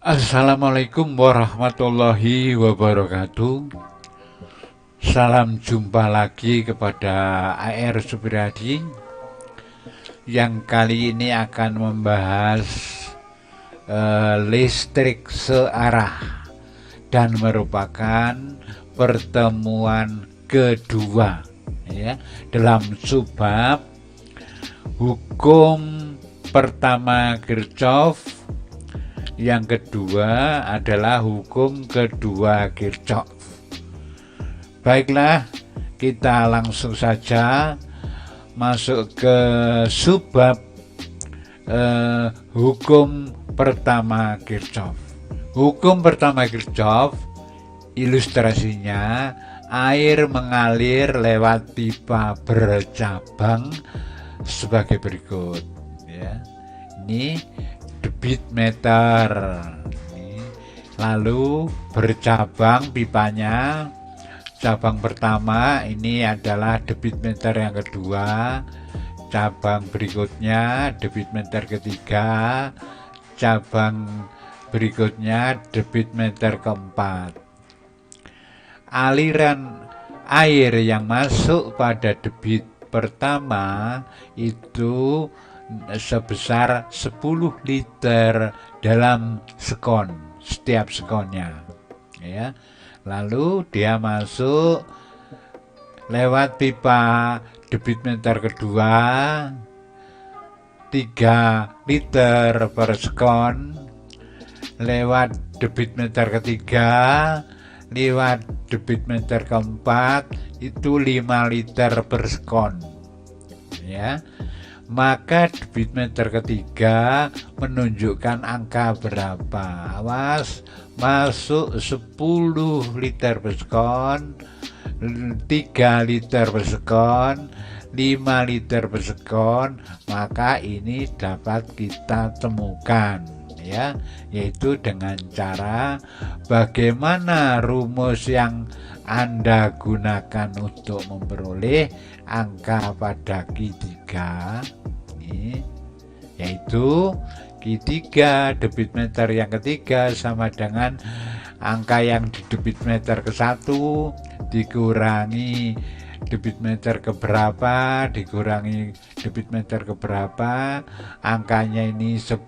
Assalamualaikum warahmatullahi wabarakatuh. Salam jumpa lagi kepada AR Supiradi yang kali ini akan membahas listrik searah dan merupakan pertemuan kedua ya dalam subbab hukum pertama Kirchhoff. Yang kedua adalah hukum kedua Kirchhoff. Baiklah, kita langsung saja masuk ke subbab hukum pertama Kirchhoff. Hukum pertama Kirchhoff, ilustrasinya air mengalir lewat pipa bercabang sebagai berikut ya. Ini debit meter, lalu bercabang pipanya. Cabang pertama ini adalah debit meter yang kedua, cabang berikutnya debit meter ketiga, cabang berikutnya debit meter keempat. Aliran air yang masuk pada debit pertama itu sebesar 10 liter dalam sekon, setiap sekonnya ya. Lalu dia masuk lewat pipa debit meter kedua 3 liter per sekon, lewat debit meter ketiga, lewat debit meter keempat itu 5 liter per sekon ya. Maka debit meter ketiga menunjukkan angka berapa. Awas, masuk 10 liter per sekon, 3 liter per sekon, 5 liter per sekon, maka ini dapat kita temukan ya, yaitu dengan cara bagaimana rumus yang Anda gunakan untuk memperoleh angka pada Q3 ini, yaitu Q3 debit meter yang ketiga sama dengan angka yang di debit meter ke-1 dikurangi debit meter keberapa dikurangi debit meter keberapa, angkanya ini 10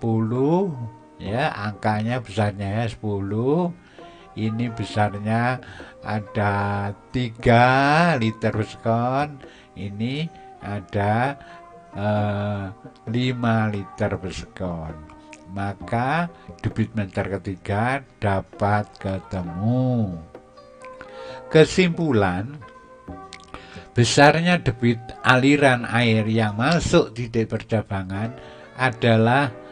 ya, angkanya besarnya ya 10. Ini besarnya ada 3 liter per sekon, ini ada 5 liter per sekon. Maka debit meter ketiga dapat ketemu. Kesimpulan, besarnya debit aliran air yang masuk titik percabangan adalah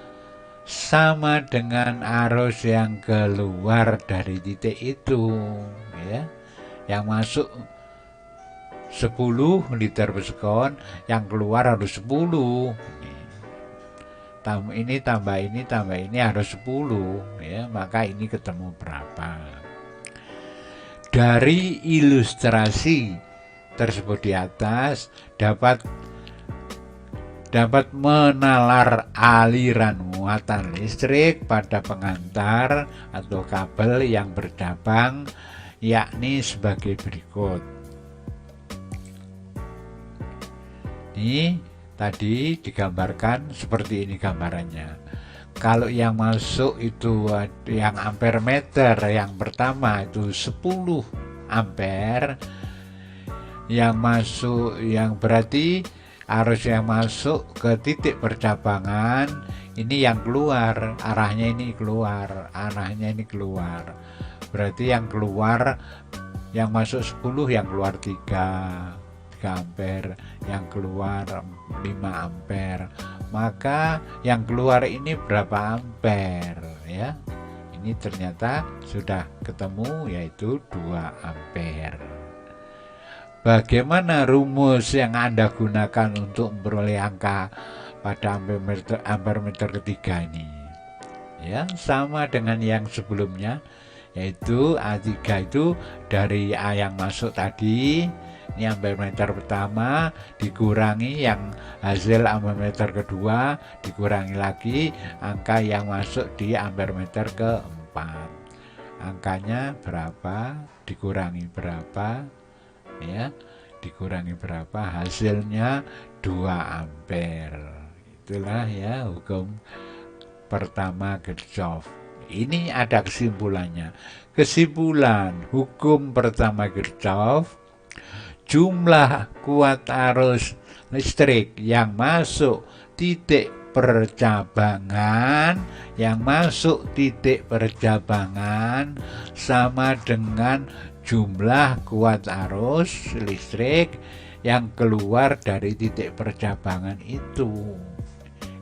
sama dengan arus yang keluar dari titik itu ya. Yang masuk 10 liter per sekon, yang keluar harus 10. Ini tambah ini harus 10 ya, maka ini ketemu berapa. Dari ilustrasi tersebut di atas dapat menalar aliran muatan listrik pada pengantar atau kabel yang bercabang, yakni sebagai berikut. Ini tadi digambarkan seperti ini gambarannya. Kalau yang masuk itu yang ampere meter yang pertama itu 10 ampere, yang masuk yang berarti arus yang masuk ke titik percabangan ini yang keluar, arahnya ini keluar, berarti yang keluar, yang masuk 10, yang keluar 3 ampere, yang keluar 5 ampere, maka yang keluar ini berapa ampere ya. Ini ternyata sudah ketemu, yaitu 2 ampere. Bagaimana rumus yang Anda gunakan untuk memperoleh angka pada ampere meter ketiga ini? Ya, sama dengan yang sebelumnya, yaitu A3 itu dari A yang masuk tadi Ini ampermeter pertama dikurangi yang hasil ampermeter kedua, dikurangi lagi angka yang masuk di ampermeter keempat. Angkanya berapa, dikurangi berapa, ya, dikurangi berapa, hasilnya 2 ampere. Itulah ya hukum pertama Kirchhoff. Ini ada kesimpulannya. Kesimpulan hukum pertama Kirchhoff, jumlah kuat arus listrik yang masuk titik percabangan sama dengan jumlah kuat arus listrik yang keluar dari titik percabangan itu.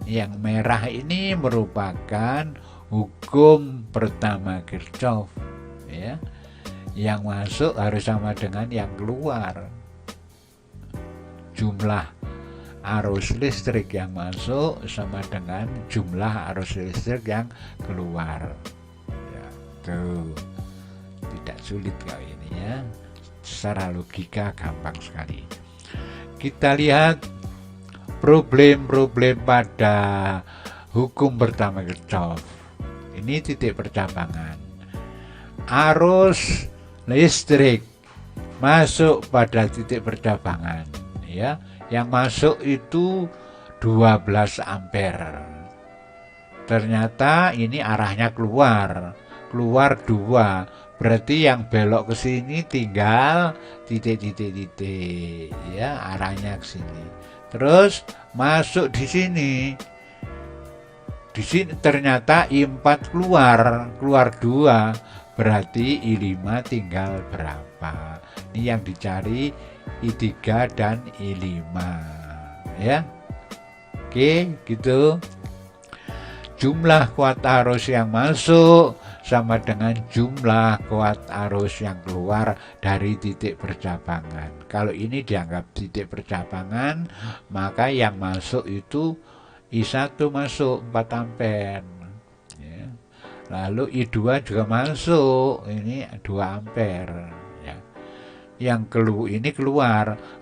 Yang merah ini merupakan hukum pertama Kirchhoff, ya. Yang masuk harus sama dengan yang keluar. Jumlah arus listrik yang masuk sama dengan jumlah arus listrik yang keluar. Ya, tuh. Tidak sulit kali ini ya. Secara logika gampang sekali. Kita lihat problem-problem pada hukum pertama Kirchhoff. Ini titik percabangan. Arus listrik masuk pada titik percabangan, ya. Yang masuk itu 12 ampere. Ternyata ini arahnya keluar 2. Berarti yang belok ke sini tinggal titik-titik, ya, arahnya ke sini. Terus masuk di sini. Di sini ternyata I4 keluar 2. Berarti I5 tinggal berapa? Ini yang dicari I3 dan I5, ya. Oke, gitu. Jumlah kuat arus yang masuk sama dengan jumlah kuat arus yang keluar dari titik percabangan. Kalau ini dianggap titik percabangan, maka yang masuk itu I1 masuk 4 ampere. Ya. Lalu I2 juga masuk, ini 2 ampere. Ya. Yang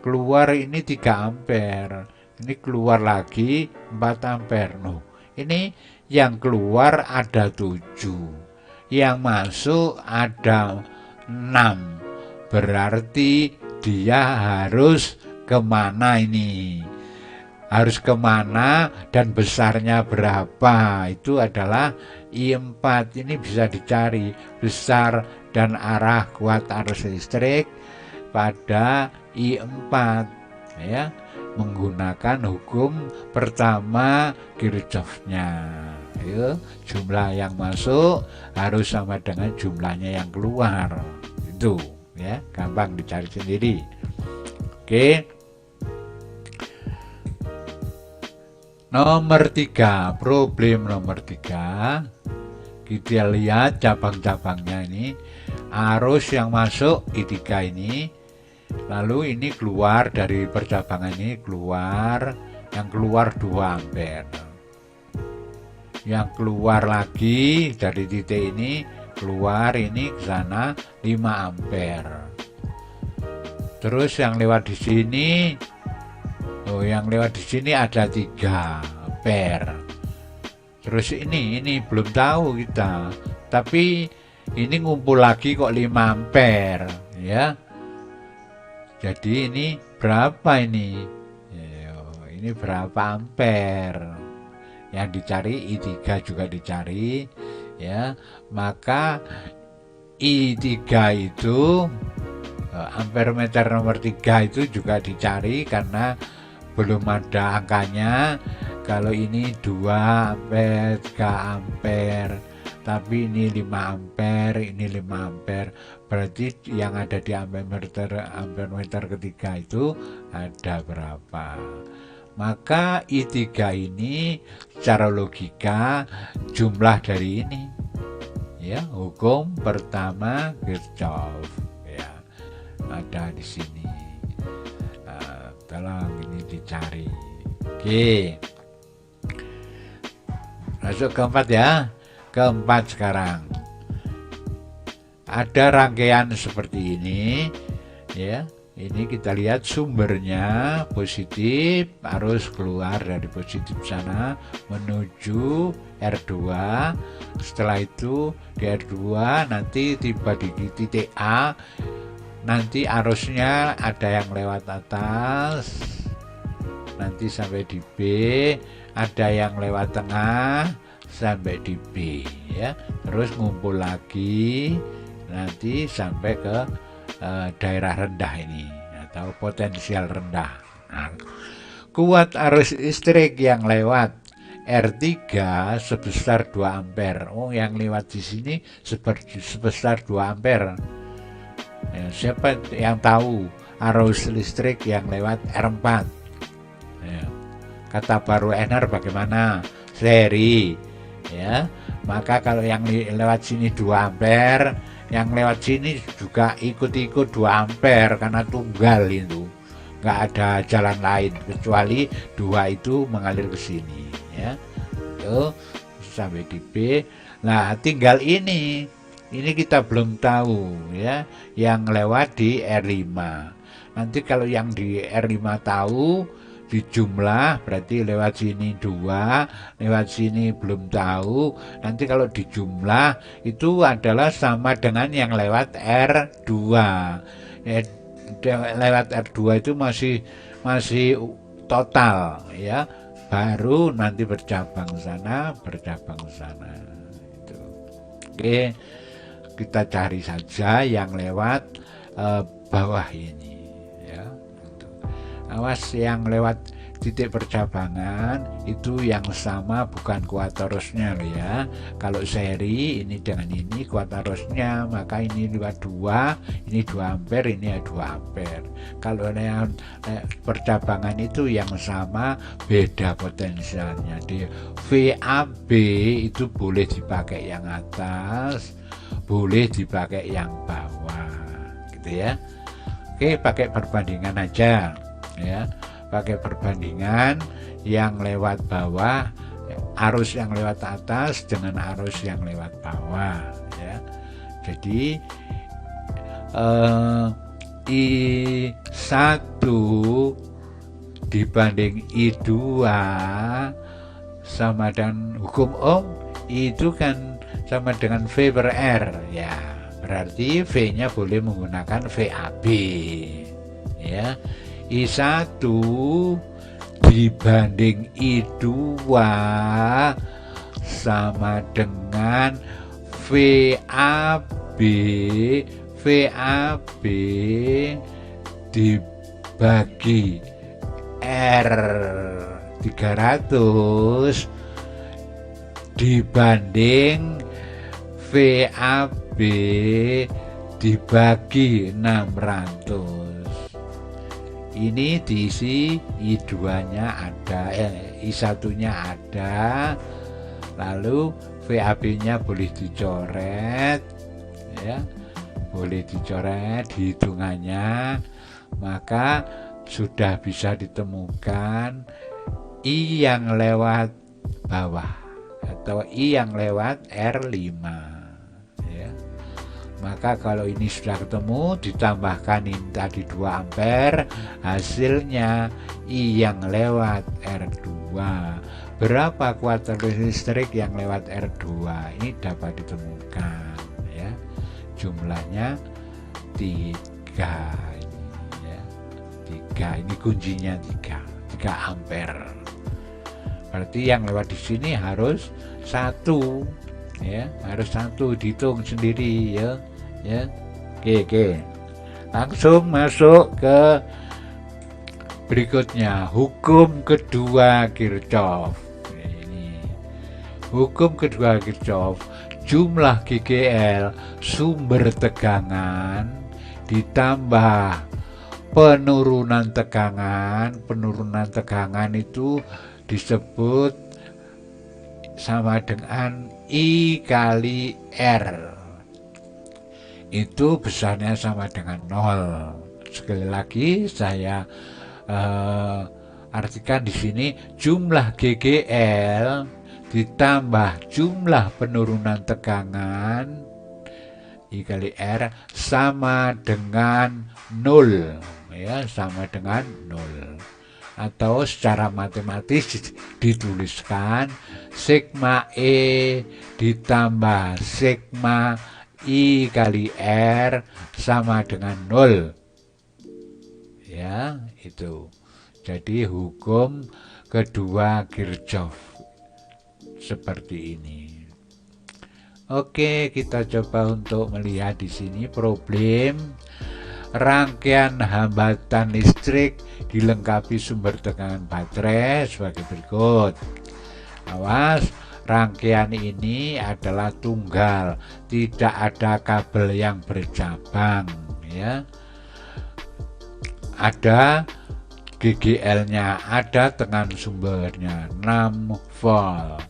keluar ini 3 ampere. Ini keluar lagi 4 ampere. Noh, ini yang keluar ada 7. Yang masuk ada 6. Berarti dia harus kemana ini? Harus kemana dan besarnya berapa? Itu adalah I4. Ini bisa dicari besar dan arah kuat arus listrik pada I4, ya, menggunakan hukum pertama Kirchhoff-nya. Jumlah yang masuk harus sama dengan jumlahnya yang keluar. Itu ya, gampang dicari sendiri. Oke. Nomor 3, problem nomor 3. Kita lihat cabang-cabangnya ini. Arus yang masuk I3 ini, lalu ini keluar dari percabangan ini, yang keluar 2 ampere. Yang keluar lagi dari titik ini, keluar ini ke sana 5 ampere. Terus yang lewat di sini, ada 3 ampere. Terus ini belum tahu kita, tapi ini ngumpul lagi kok 5 ampere, ya. Jadi ini berapa ini? Ini berapa ampere? Yang dicari I3 juga dicari, ya. Maka I3 itu ampermeter nomor 3 itu juga dicari karena belum ada angkanya. Kalau ini 2 ampere, 3 ampere, tapi ini 5 ampere, ini 5 ampere. Berarti yang ada di ampermeter ketiga itu ada berapa? Maka I3 ini secara logika jumlah dari ini, ya, hukum pertama Kirchhoff, ya, ada di sini. Tolong ini dicari. Oke, masuk keempat ya. Keempat sekarang. Ada rangkaian seperti ini, ya. Ini kita lihat sumbernya positif, arus keluar dari positif sana menuju R2. Setelah itu di R2 nanti tiba di titik A, nanti arusnya ada yang lewat atas, nanti sampai di B, ada yang lewat tengah sampai di B, ya. Terus ngumpul lagi nanti sampai ke daerah rendah ini atau potensial rendah. Nah, kuat arus listrik yang lewat R3 sebesar 2 ampere. Oh, yang lewat di sini sebesar 2 ampere. Ya, siapa yang tahu arus listrik yang lewat R4? Ya, kata baru Ener bagaimana? Seri. Ya, maka kalau yang lewat sini 2 ampere, yang lewat sini juga ikut-ikut 2 ampere karena tunggal itu, nggak ada jalan lain kecuali 2 itu mengalir ke sini, ya. Tuh, sampai di B. Nah, tinggal ini kita belum tahu, ya, yang lewat di R5. Nanti kalau yang di R5 tahu dijumlah, berarti lewat sini 2, lewat sini belum tahu. Nanti kalau dijumlah itu adalah sama dengan yang lewat R2. Ya, lewat R2 itu masih total, ya. Baru nanti bercabang sana. Itu. Oke, kita cari saja yang lewat bawah ini, ya. Awas yang lewat titik percabangan itu yang sama bukan kuat arusnya loh, ya. Kalau seri ini dengan ini kuat arusnya, maka ini lewat 2, ini 2 ampere, ini 2 ampere. Kalau yang percabangan itu yang sama beda potensialnya. Di VAB itu boleh dipakai yang atas, boleh dipakai yang bawah, gitu ya. Oke, pakai perbandingan aja, ya. Pakai perbandingan yang lewat bawah, arus yang lewat atas dengan arus yang lewat bawah, ya. Jadi I1 dibanding I2 sama dengan hukum Ohm itu kan sama dengan V per R, ya. Berarti V-nya boleh menggunakan VAB, ya. I1 dibanding I2 sama dengan VAB dibagi R300 dibanding VAB dibagi 600. Ini diisi I2-nya ada, I1-nya ada, lalu VAB-nya boleh dicoret, ya, boleh dicoret hitungannya, maka sudah bisa ditemukan I yang lewat bawah atau I yang lewat R5, ya. Maka kalau ini sudah ketemu, ditambahkan ini tadi 2 ampere, hasilnya I yang lewat R2. Berapa kuat arus listrik yang lewat R2? Ini dapat ditemukan, ya. Jumlahnya 3 ini, ya. 3, ini kuncinya 3 ampere. Berarti yang lewat di sini harus 1, ya, harus 1, dihitung sendiri, ya. Oke. Langsung masuk ke berikutnya, hukum kedua Kirchhoff. Ini hukum kedua Kirchhoff, jumlah GGL sumber tegangan ditambah penurunan tegangan itu disebut sama dengan I kali R. Itu besarnya sama dengan 0. Sekali lagi saya artikan di sini, jumlah GGL ditambah jumlah penurunan tegangan I kali R sama dengan 0. ya, sama dengan 0. Atau secara matematis dituliskan sigma E ditambah sigma I kali R sama dengan 0. Ya, itu. Jadi hukum kedua Kirchhoff seperti ini. Oke, kita coba untuk melihat di sini problem rangkaian hambatan listrik dilengkapi sumber tekanan baterai sebagai berikut. Awas, rangkaian ini adalah tunggal, tidak ada kabel yang bercabang, ya. Ada GGL-nya, ada tegangan sumbernya 6 volt.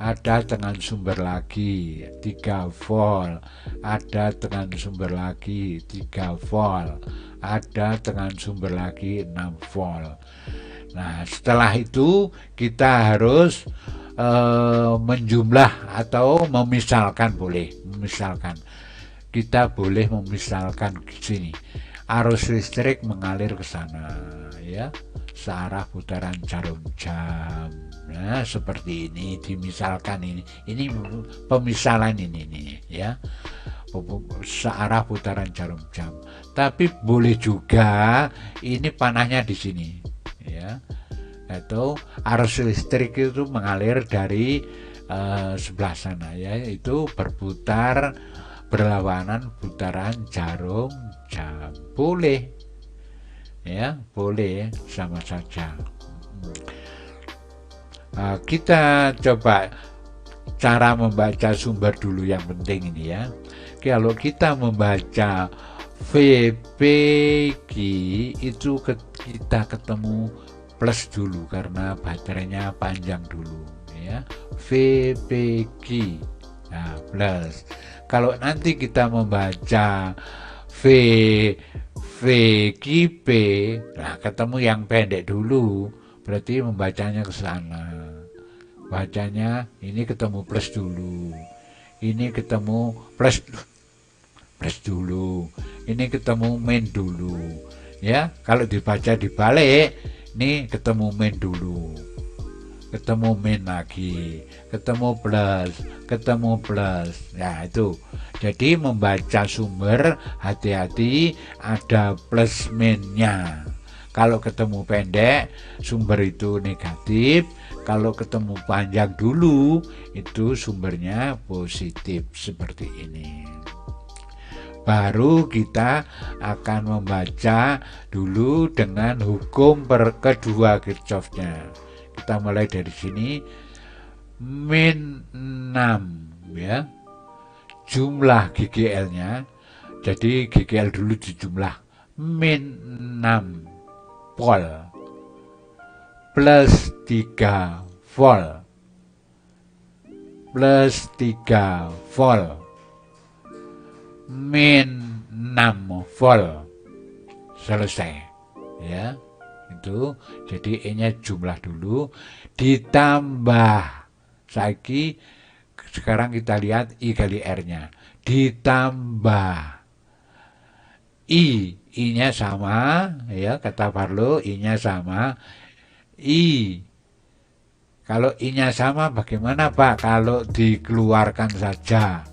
Ada tegangan sumber lagi 3 volt, ada tegangan sumber lagi 3 volt, ada tegangan sumber lagi 6 volt. Nah, setelah itu kita harus menjumlah atau memisalkan, kita boleh memisalkan di sini arus listrik mengalir ke sana, ya, searah putaran jarum jam. Nah, seperti ini dimisalkan, ini pemisalan ini ya, searah putaran jarum jam. Tapi boleh juga ini panahnya di sini, ya, atau arus listrik itu mengalir dari sebelah sana, ya, itu berputar berlawanan putaran jarum jam. Boleh, ya, boleh, sama saja. Kita coba cara membaca sumber dulu yang penting ini, ya. Kalau kita membaca VPG itu kita ketemu plus dulu karena baterainya panjang dulu, ya. VPG, nah, plus. Kalau nanti kita membaca VKP, nah, ketemu yang pendek dulu, berarti membacanya ke sana. Bacanya ini ketemu plus dulu, ini ketemu plus dulu, ini ketemu min dulu, ya. Kalau dibaca dibalik, ini ketemu min dulu, ketemu min lagi, ketemu plus, nah, itu. Jadi membaca sumber hati-hati ada plus minnya. Kalau ketemu pendek, sumber itu negatif. Kalau ketemu panjang dulu, itu sumbernya positif, seperti ini. Baru kita akan membaca dulu dengan hukum kedua Kirchhoff-nya. Kita mulai dari sini, min 6, ya, jumlah GGL-nya. Jadi GGL dulu dijumlah, min 6 volt plus 3 volt plus 3 volt min 6 volt, selesai, ya. Itu jadi E-nya jumlah dulu ditambah sekarang kita lihat I kali R-nya ditambah I-nya sama, ya, kata Barlow, I-nya sama. Kalau I-nya sama bagaimana, Pak? Kalau dikeluarkan saja,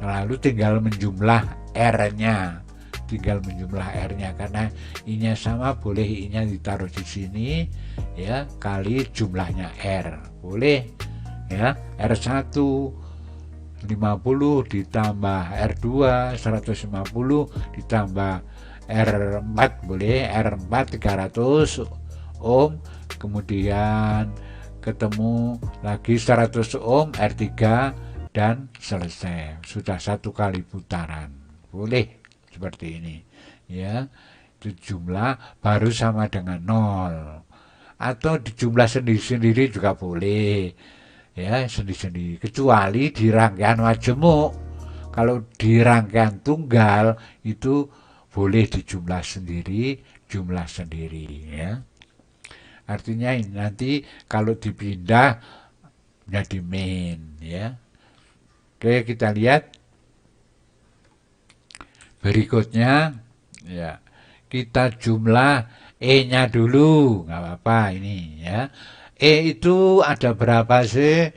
lalu tinggal menjumlah R-nya, karena I-nya sama, boleh I-nya ditaruh di sini, ya, kali jumlahnya R, boleh, ya. R1 50 ditambah R2 150 ditambah R4, boleh, R4 300 ohm, kemudian ketemu lagi 100 ohm R3, dan selesai, sudah satu kali putaran, boleh seperti ini, ya. Itu jumlah baru sama dengan 0, atau dijumlah sendiri-sendiri juga boleh, ya, sendiri-sendiri, kecuali di rangkaian majemuk. Kalau di rangkaian tunggal itu boleh dijumlah sendiri, ya. Artinya ini nanti kalau dipindah menjadi min, ya. Oke, kita lihat berikutnya, ya. kita jumlah E-nya dulu, nggak apa-apa ini ya. E itu ada berapa sih?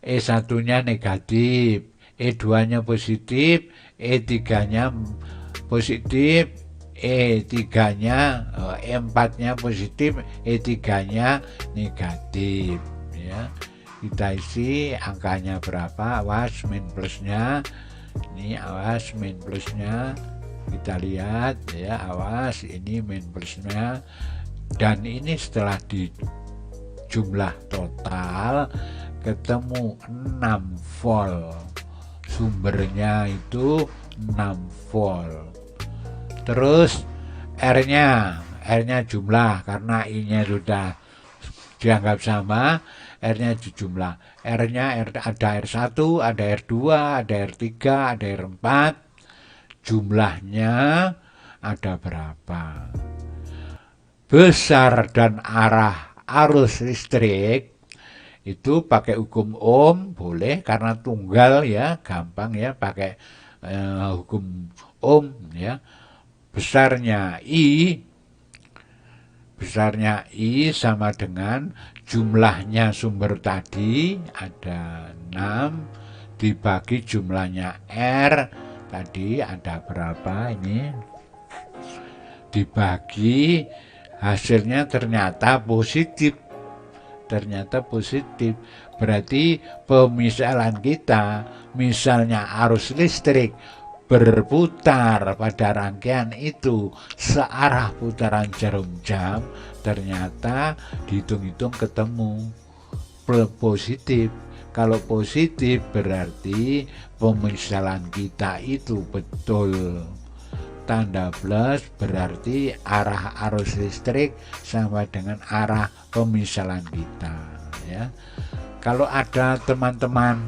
E1-nya negatif, E2-nya positif, E3-nya positif, E3-nya, E4-nya positif, E3-nya negatif ya. Kita isi angkanya berapa, awas min plusnya, ini awas min plusnya, kita lihat ya, awas ini min plusnya, dan ini setelah di jumlah total ketemu 6 volt, sumbernya itu 6 volt. Terus R-nya jumlah, karena I-nya sudah dianggap sama, R-nya jumlah. R-nya ada R1, ada R2, ada R3, ada R4. Jumlahnya ada berapa? Besar dan arah arus listrik itu pakai hukum Ohm boleh, karena tunggal ya, gampang ya pakai hukum Ohm ya. Besarnya I sama dengan jumlahnya sumber tadi ada 6 dibagi jumlahnya R tadi ada berapa, ini dibagi hasilnya ternyata positif. Berarti pemisalan kita, misalnya arus listrik berputar pada rangkaian itu searah putaran jarum jam, ternyata dihitung-hitung ketemu positif. Kalau positif berarti pemisalan kita itu betul. Tanda plus berarti arah arus listrik sama dengan arah pemisalan kita ya. Kalau ada teman-teman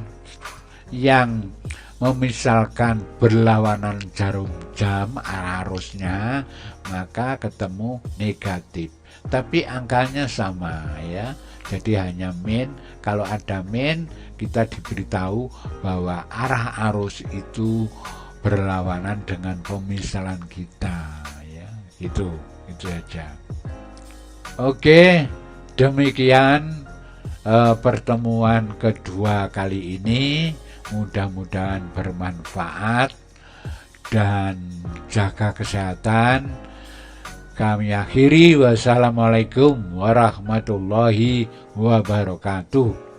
yang memisalkan berlawanan jarum jam arah arusnya, maka ketemu negatif, tapi angkanya sama ya, jadi hanya min. Kalau ada min, kita diberitahu bahwa arah arus itu berlawanan dengan pemisalan kita ya, itu aja. Oke, demikian pertemuan kedua kali ini, mudah-mudahan bermanfaat dan jaga kesehatan. Kami akhiri, wassalamualaikum warahmatullahi wabarakatuh.